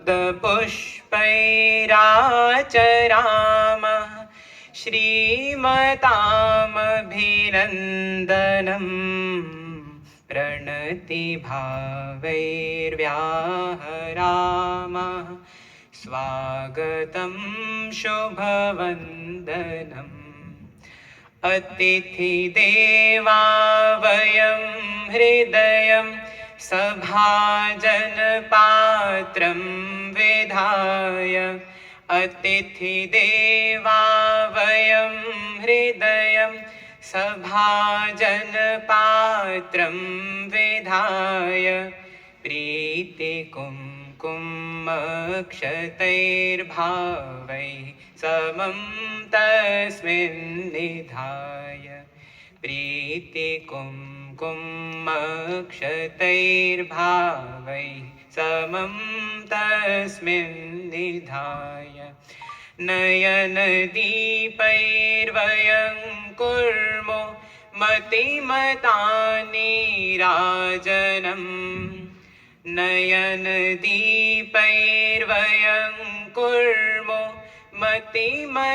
मुक्तपुष्पैराचरामः श्रीमतामभिनन्दनम् प्रणतिभावैर्व्याहरामः स्वागतं शुभवन्दनम् अतिथिदेवा वयं हृदयं सभाजनपात्रं विधाय अतिथिदेवा वयं हृदयं सभाजनपात्रं विधाय प्रीतिकुङ्कुमक्षतैर्भावैः समं तस्मिन् निधाय प्रीतिकुङ्कुमक्षतैर्भावैः समं तस्मिन् निधाय नयनदीपैर्वयं कुर्मो मतिमतानीराजनम् नयनदीपैर्वयं कुर्मो मतिमतानीराजनम्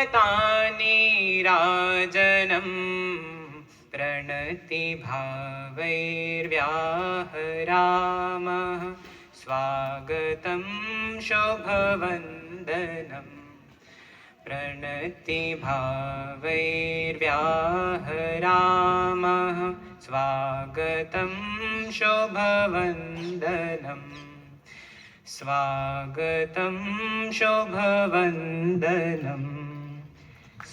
प्रणतिभावैर्व्याहरामः स्वागतं शुभवन्दनम् प्रणतिभावैर्व्याहरामः स्वागतं शुभवन्दनम् स्वागतं शुभवन्दनम्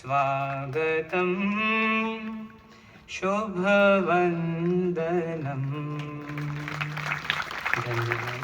स्वागतं शुभवन्दनम्। धन्यवाद।